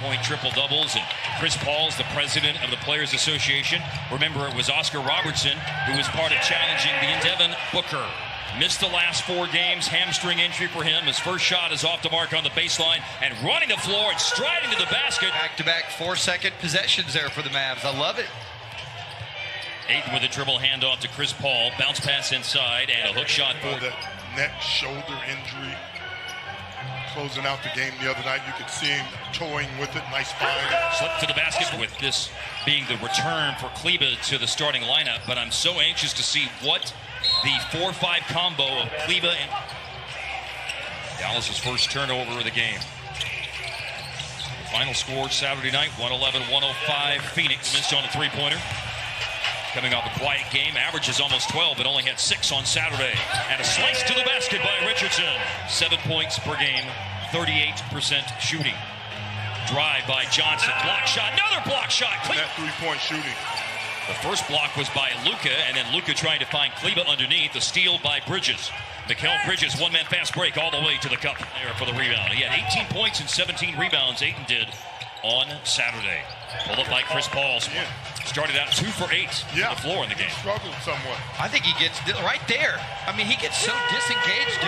point triple-doubles, and Chris Paul's the president of the Players Association. Remember, it was Oscar Robertson who was part of challenging Devin Booker. Missed the last 4 games, hamstring injury for him. His first shot is off the mark on the baseline and running the floor and striding to the basket. Back-to-back 4-second possessions there for the Mavs. I love it. Ayton with a dribble handoff to Chris Paul. Bounce pass inside and a hook shot for that neck shoulder injury. Closing out the game the other night, you could see him toying with it. Nice find. Slipped to the basket, with this being the return for Kleber to the starting lineup. But I'm so anxious to see what the 4-5 combo of Kleber and Dallas' first turnover of the game. The final score Saturday night, 111-105. Phoenix missed on a three-pointer. Coming off a quiet game, averages almost 12, but only had 6 on Saturday. And a slice to the basket by Richardson. 7 points per game, 38% shooting. Drive by Johnson, block shot, another block shot. That three-point shooting. The first block was by Luka, and then Luka trying to find Kleber underneath. The steal by Bridges. Mikal Bridges, one-man fast break all the way to the cup there for the rebound. He had 18 points and 17 rebounds, Ayton did, on Saturday. Pulled up by Chris Paul. Started out 2 for 8 on the floor in the game. Struggled somewhat. I think he gets right there. I mean, he gets so disengaged.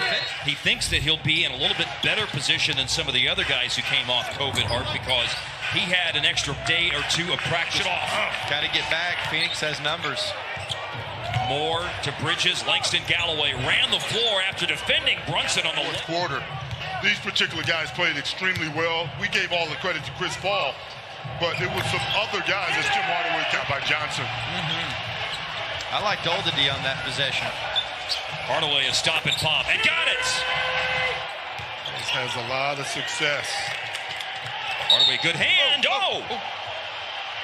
He thinks that he'll be in a little bit better position than some of the other guys who came off COVID, Hart, because he had an extra day or 2 of practice off. Got to get back. Phoenix has numbers. Moore to Bridges. Langston Galloway ran the floor after defending Brunson on the fourth quarter. These particular guys played extremely well. We gave all the credit to Chris Paul, but there was some other guys, as Tim Hardaway got by Johnson. I liked Oldady on that possession. Hardaway a stop and pop, and got it! This has a lot of success. Hardaway, good hand.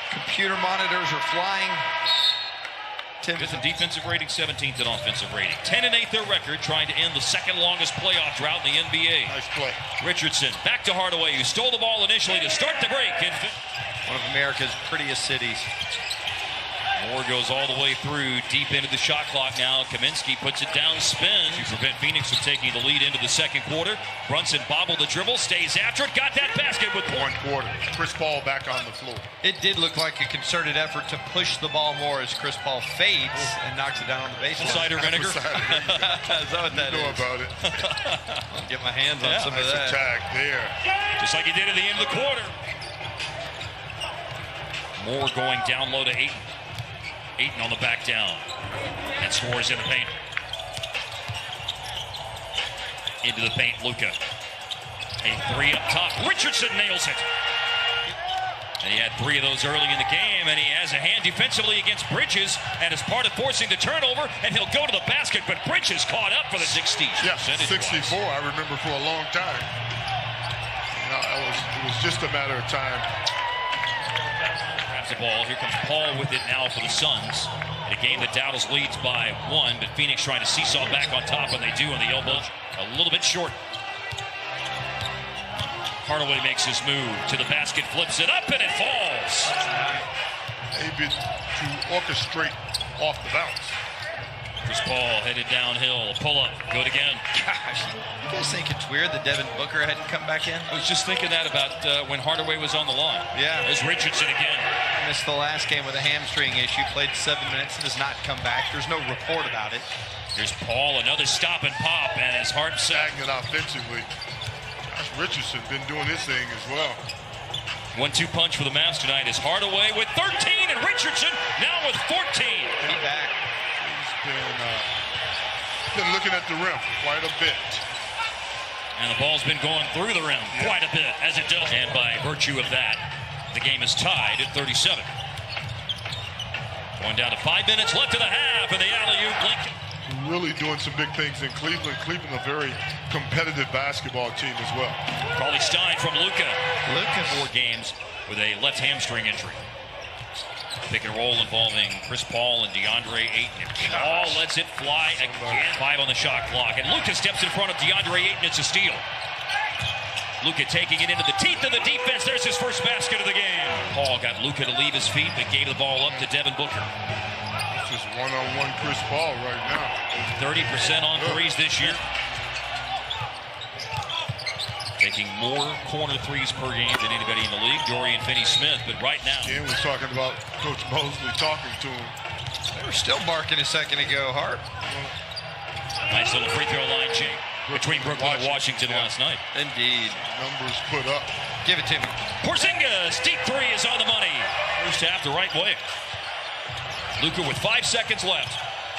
Computer monitors are flying. 5th in defensive rating, 17th in offensive rating. 10-8 their record, trying to end the second longest playoff drought in the NBA. Nice play. Richardson back to Hardaway, who stole the ball initially to start the break. One of America's prettiest cities. Moore goes all the way through, deep into the shot clock now. Kaminsky puts it down, spin to prevent Phoenix from taking the lead into the second quarter. Brunson bobbled the dribble, stays after it, got that basket with 1 quarter. Chris Paul back on the floor. It did look like a concerted effort to push the ball more as Chris Paul fades and knocks it down on the baseline. Cider vinegar? Is that what that you know is? about it. Get my hands on some of that. Attack there. Just like he did at the end of the quarter. Moore going down low to Ayton. Ayton on the back down. And scores in the paint. Into the paint, Luka. A 3 up top. Richardson nails it. And he had 3 of those early in the game, and he has a hand defensively against Bridges, and is part of forcing the turnover, and he'll go to the basket, but Bridges caught up for the 60s. Yeah, 64, I remember for a long time. It was just a matter of time. Grabs the ball. Here comes Paul with it now for the Suns. In a game that Dallas leads by 1, but Phoenix trying to seesaw back on top, and they do on the elbow. A little bit short. Hardaway makes his move to the basket, flips it up, and it falls. Able to orchestrate off the bounce. Chris Paul headed downhill, pull up, good again. Gosh, you guys think it's weird that Devin Booker hadn't come back in? I was just thinking that about when Hardaway was on the line. Yeah. There's Richardson again. Missed the last game with a hamstring issue, played 7 minutes, and does not come back. There's no report about it. Here's Paul, another stop and pop, and his heart sagging offensively. Gosh, Richardson been doing his thing as well. 1-2 punch for the Mavs tonight is Hardaway with 13, and Richardson now with 14. Be back. He's been looking at the rim quite a bit. And the ball's been going through the rim quite a bit, as it does. And by virtue of that, the game is tied at 37. Going down to 5 minutes left of the half, and the alley-oop Lincoln. Really doing some big things in Cleveland. Cleveland, a very competitive basketball team as well. Cauley Stein from Luka. 4 games with a left hamstring injury. Pick and roll involving Chris Paul and DeAndre Ayton. Paul lets it fly again. 5 on the shot clock. And Luka steps in front of DeAndre Ayton. It's a steal. Luka taking it into the teeth of the defense. There's his first basket of the game. Paul got Luka to leave his feet, but gave the ball up to Devin Booker. This is one-on-one Chris Paul right now. 30% on threes this year. They making more corner threes per game than anybody in the league, Dorian Finney-Smith. But right now, Again, we're talking about Coach Mosley talking to him. They were still barking a second ago, Hart. Nice little free throw line change between Brooklyn and Washington last night. Indeed. Numbers put up. Give it to me. Porzingis, deep three is on the money. First half the right way. Luka with 5 seconds left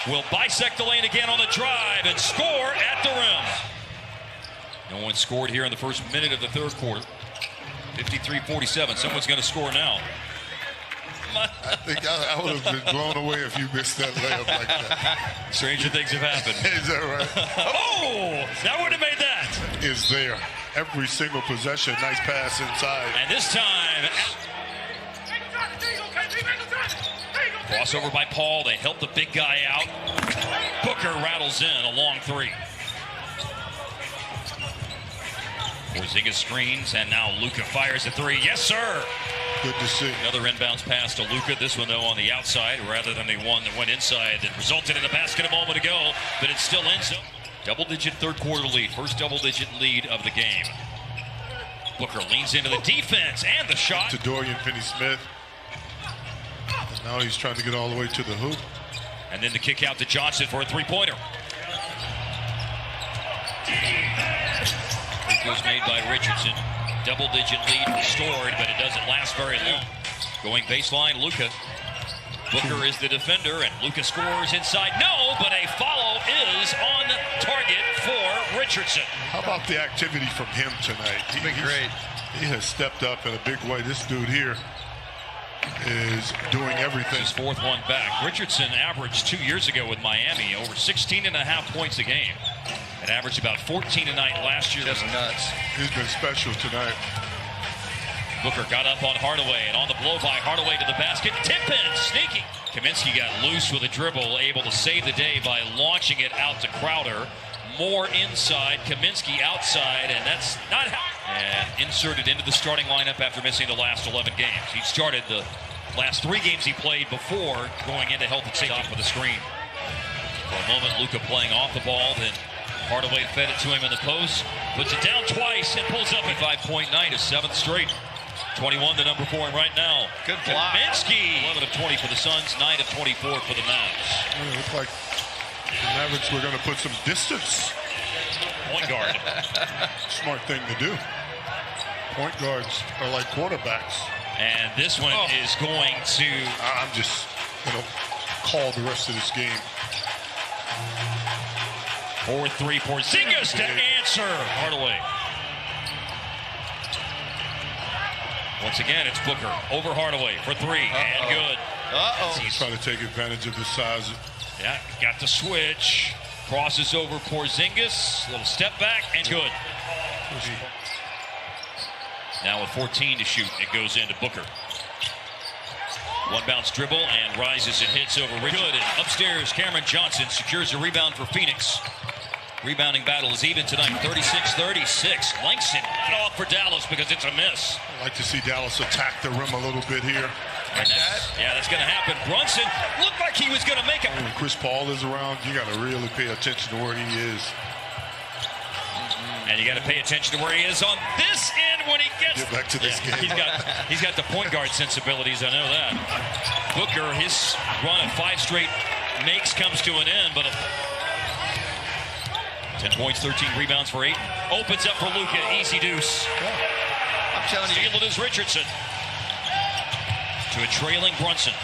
will bisect the lane again on the drive and score at the rim. No one scored here in the first minute of the third quarter. 53-47. Someone's going to score now. I think I would have been blown away if you missed that layup like that. Stranger things have happened. Is that right? Oh, that would have made that. Is there. Every single possession, nice pass inside. And this time, crossover by Paul. They help the big guy out. Booker rattles in a long three. Porzingis screens, and now Luka fires a three. Yes, sir. Good to see. Another inbounds pass to Luka. This one, though, on the outside rather than the one that went inside that resulted in a basket a moment ago, but it's still in. So, double-digit third-quarter lead. First double-digit lead of the game. Booker leans into the defense and the shot. To Dorian Finney-Smith. And now he's trying to get all the way to the hoop. And then the kick out to Johnson for a three-pointer. It was made by Richardson. Double-digit lead restored, but it doesn't last very long. Going baseline, Luka. Booker is the defender, and Luka scores inside. No, but a follow is on target for Richardson. How about the activity from him tonight? He's been great. He has stepped up in a big way. This dude here is doing everything. His fourth one back. Richardson averaged 2 years ago with Miami over 16.5 points a game. It averaged about 14 a night last year. Just nuts. He's been special tonight. Booker got up on Hardaway, and on the blow by Hardaway to the basket. Tip in, sneaky. Kaminsky got loose with a dribble, able to save the day by launching it out to Crowder. More inside, Kaminsky outside, and that's not how. And inserted into the starting lineup after missing the last 11 games. He started the last 3 games he played before going into health and safety with a screen. For a moment, Luka playing off the ball, then Hardaway fed it to him in the post, puts it down twice, and pulls up at 5-point night, his 7th straight. 21 to number 4 right now. Good block. Kaminsky, 11 of 20 for the Suns, 9 of 24 for the Mavs. It looked like the Mavericks were going to put some distance. Point guard. Smart thing to do. Point guards are like quarterbacks. And this one is going to... I'm just going to call the rest of this game. 4-3 Porzingis to answer. Hardaway. Once again, it's Booker over Hardaway for 3 and good. He's trying to take advantage of the size. Yeah, got the switch. Crosses over Porzingis. Little step back and good. Now with 14 to shoot, it goes into Booker. One bounce dribble and rises and hits over Richard. Good. And upstairs, Cameron Johnson secures a rebound for Phoenix. Rebounding battle is even tonight, 36-36. Langston cut off for Dallas because it's a miss. I'd like to see Dallas attack the rim a little bit here. And that's going to happen. Brunson looked like he was going to make it. When Chris Paul is around, you got to really pay attention to where he is. And you got to pay attention to where he is on this end when he gets... Get back to this game. He's got the point guard sensibilities, I know that. Booker, his run of 5 straight makes comes to an end, but 10 points, 13 rebounds for Ayton. Opens up for Luka, easy deuce. I'm telling you. Steal it is Richardson. To a trailing Brunson.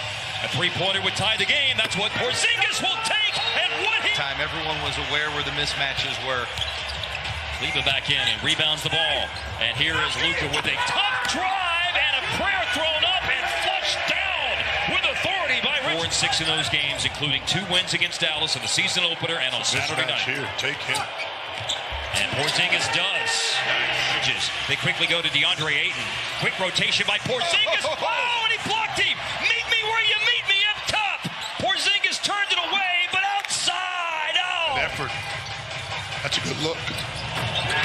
A 3-pointer would tie the game. That's what Porzingis will take. And what he... Time everyone was aware where the mismatches were. Leva back in and rebounds the ball. And here is Luka with a tough drive and a prayer thrown up and flushed down with authority by Richardson. 4 and 6 in those games, including 2 wins against Dallas in the season opener and on Saturday night. Here, take him. And Porzingis does. They quickly go to DeAndre Ayton. Quick rotation by Porzingis. Oh, and he blocked him. Meet me where you meet me up top. Porzingis turned it away, but outside. Oh. Good effort. That's a good look.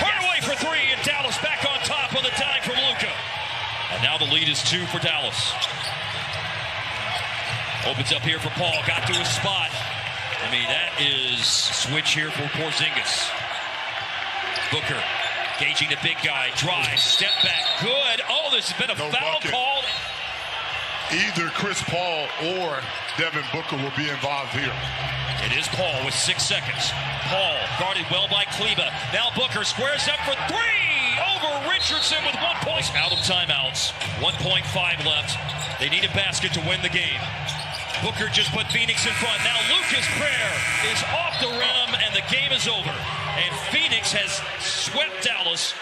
Hardaway for 3, and Dallas back on top on the dime from Luka. And now the lead is 2 for Dallas. Opens up here for Paul. Got to his spot. I mean, that is switch here for Porzingis. Booker Gauging the big guy, drive, step back, good. Oh, there's been a foul call. Either Chris Paul or Devin Booker will be involved here. It is Paul with 6 seconds. Paul guarded well by Kleba. Now Booker squares up for three over Richardson with 1 point. Out of timeouts. 1.5 left. They need a basket to win the game. Booker just put Phoenix in front. Now Lucas Prayer is off the rim and the game is over. And Phoenix has swept Dallas